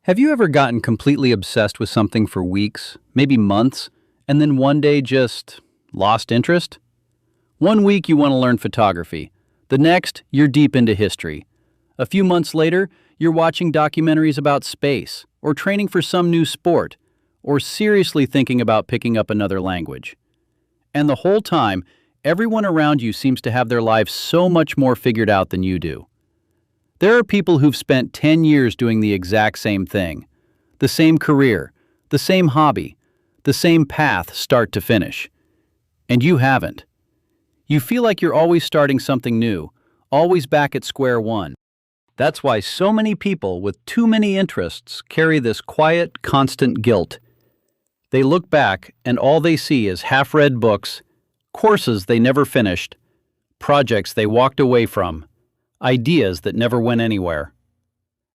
Have you ever gotten completely obsessed with something for weeks, maybe months, and then one day just lost interest? One week you want to learn photography. The next, you're deep into history. A few months later, you're watching documentaries about space, or training for some new sport, or seriously thinking about picking up another language. And the whole time, everyone around you seems to have their lives so much more figured out than you do. There are people who've spent 10 years doing the exact same thing, the same career, the same hobby, the same path start to finish. And you haven't. You feel like you're always starting something new, always back at square one. That's why so many people with too many interests carry this quiet, constant guilt. They look back and all they see is half-read books, courses they never finished, projects they walked away from, ideas that never went anywhere.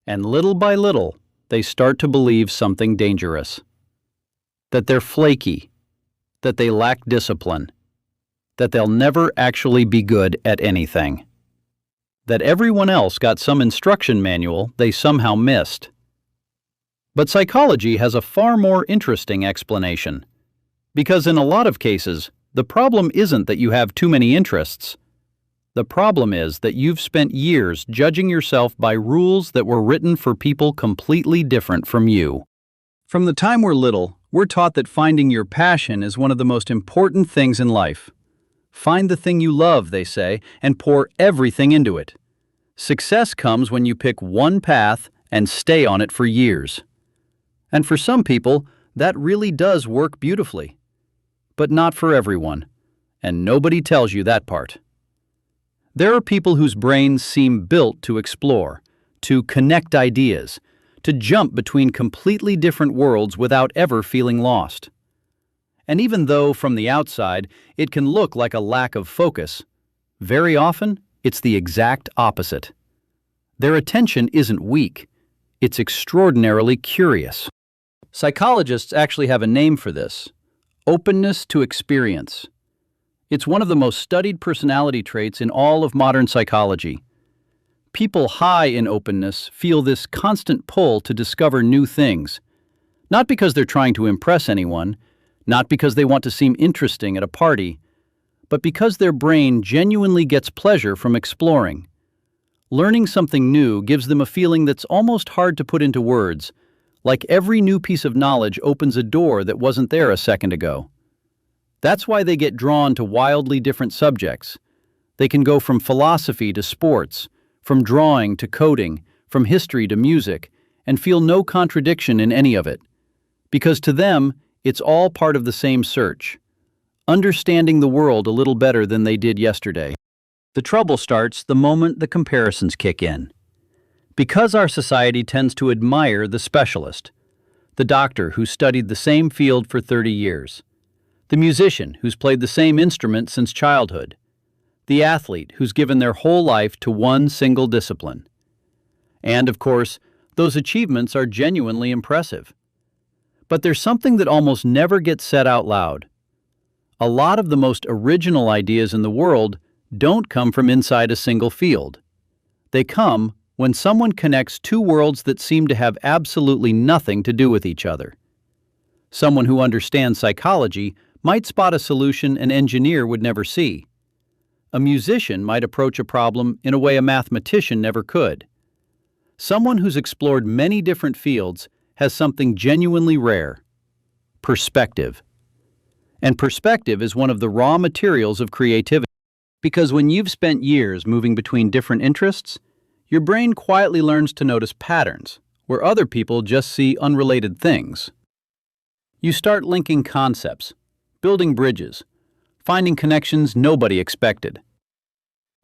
And little by little, they start to believe something dangerous. That they're flaky, that they lack discipline, that they'll never actually be good at anything. That everyone else got some instruction manual they somehow missed. But psychology has a far more interesting explanation. Because in a lot of cases, the problem isn't that you have too many interests. The problem is that you've spent years judging yourself by rules that were written for people completely different from you. From the time we're little, we're taught that finding your passion is one of the most important things in life. Find the thing you love, they say, and pour everything into it. Success comes when you pick one path and stay on it for years. And for some people, that really does work beautifully. But not for everyone, and nobody tells you that part. There are people whose brains seem built to explore, to connect ideas, to jump between completely different worlds without ever feeling lost. And even though, from the outside, it can look like a lack of focus, very often, it's the exact opposite. Their attention isn't weak, it's extraordinarily curious. Psychologists actually have a name for this: openness to experience. It's one of the most studied personality traits in all of modern psychology. People high in openness feel this constant pull to discover new things, not because they're trying to impress anyone, not because they want to seem interesting at a party, but because their brain genuinely gets pleasure from exploring. Learning something new gives them a feeling that's almost hard to put into words, like every new piece of knowledge opens a door that wasn't there a second ago. That's why they get drawn to wildly different subjects. They can go from philosophy to sports, from drawing to coding, from history to music, and feel no contradiction in any of it. Because to them, it's all part of the same search, understanding the world a little better than they did yesterday. The trouble starts the moment the comparisons kick in. Because our society tends to admire the specialist, the doctor who studied the same field for 30 years, the musician who's played the same instrument since childhood, the athlete who's given their whole life to one single discipline. And, of course, those achievements are genuinely impressive. But there's something that almost never gets said out loud. A lot of the most original ideas in the world don't come from inside a single field. They come when someone connects two worlds that seem to have absolutely nothing to do with each other. Someone who understands psychology might spot a solution an engineer would never see. A musician might approach a problem in a way a mathematician never could. Someone who's explored many different fields has something genuinely rare: perspective. And perspective is one of the raw materials of creativity. Because when you've spent years moving between different interests, your brain quietly learns to notice patterns where other people just see unrelated things. You start linking concepts, building bridges, finding connections nobody expected.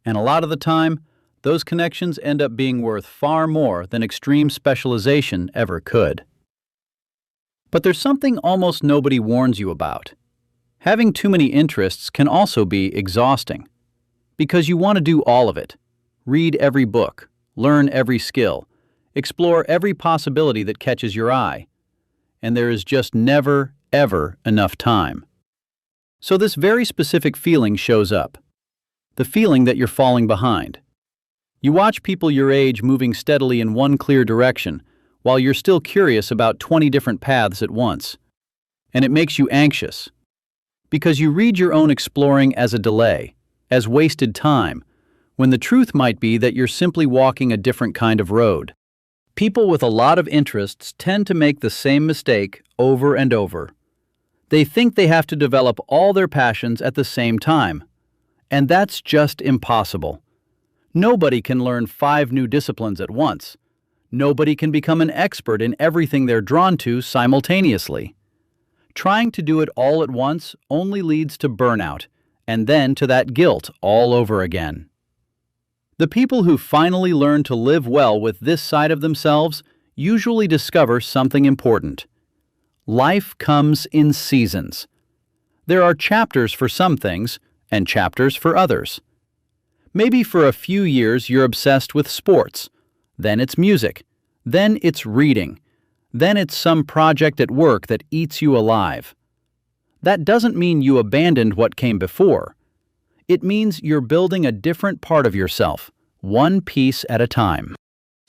And a lot of the time, those connections end up being worth far more than extreme specialization ever could. But there's something almost nobody warns you about. Having too many interests can also be exhausting, because you want to do all of it. Read every book, learn every skill, explore every possibility that catches your eye. And there is just never, ever enough time. So this very specific feeling shows up. The feeling that you're falling behind. You watch people your age moving steadily in one clear direction, while you're still curious about 20 different paths at once. And it makes you anxious, because you read your own exploring as a delay, as wasted time, when the truth might be that you're simply walking a different kind of road. People with a lot of interests tend to make the same mistake over and over. They think they have to develop all their passions at the same time, and that's just impossible. Nobody can learn 5 new disciplines at once. Nobody can become an expert in everything they're drawn to simultaneously. Trying to do it all at once only leads to burnout, and then to that guilt all over again. The people who finally learn to live well with this side of themselves usually discover something important. Life comes in seasons. There are chapters for some things and chapters for others. Maybe for a few years you're obsessed with sports, then it's music, then it's reading, then it's some project at work that eats you alive. That doesn't mean you abandoned what came before. It means you're building a different part of yourself, one piece at a time.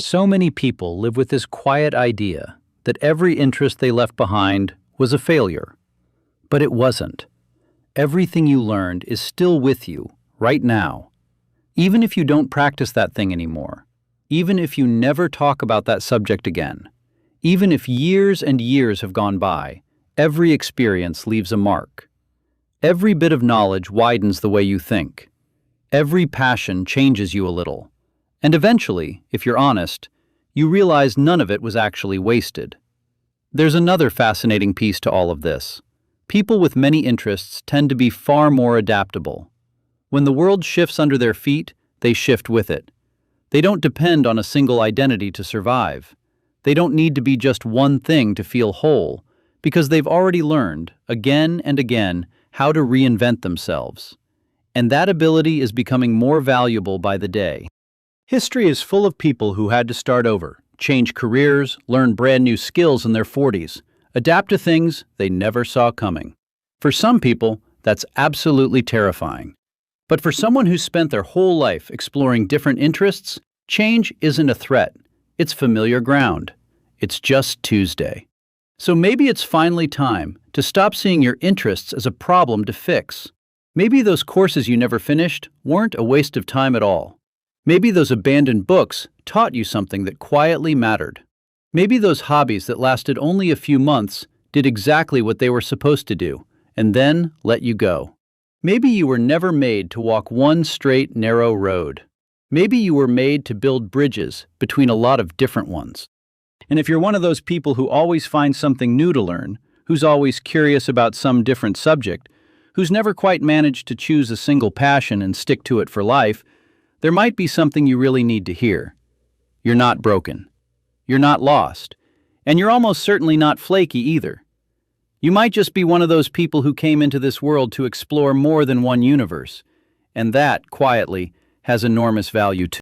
So many people live with this quiet idea that every interest they left behind was a failure. But it wasn't. Everything you learned is still with you, right now. Even if you don't practice that thing anymore, even if you never talk about that subject again, even if years and years have gone by, every experience leaves a mark. Every bit of knowledge widens the way you think. Every passion changes you a little. And eventually, if you're honest, you realize none of it was actually wasted. There's another fascinating piece to all of this. People with many interests tend to be far more adaptable. When the world shifts under their feet, they shift with it. They don't depend on a single identity to survive. They don't need to be just one thing to feel whole, because they've already learned, again and again, how to reinvent themselves. And that ability is becoming more valuable by the day. History is full of people who had to start over, change careers, learn brand new skills in their 40s, adapt to things they never saw coming. For some people, that's absolutely terrifying. But for someone who's spent their whole life exploring different interests, change isn't a threat. It's familiar ground. It's just Tuesday. So maybe it's finally time to stop seeing your interests as a problem to fix. Maybe those courses you never finished weren't a waste of time at all. Maybe those abandoned books taught you something that quietly mattered. Maybe those hobbies that lasted only a few months did exactly what they were supposed to do, and then let you go. Maybe you were never made to walk one straight, narrow road. Maybe you were made to build bridges between a lot of different ones. And if you're one of those people who always finds something new to learn, who's always curious about some different subject, who's never quite managed to choose a single passion and stick to it for life, there might be something you really need to hear. You're not broken. You're not lost. And you're almost certainly not flaky either. You might just be one of those people who came into this world to explore more than one universe. And that, quietly, has enormous value too.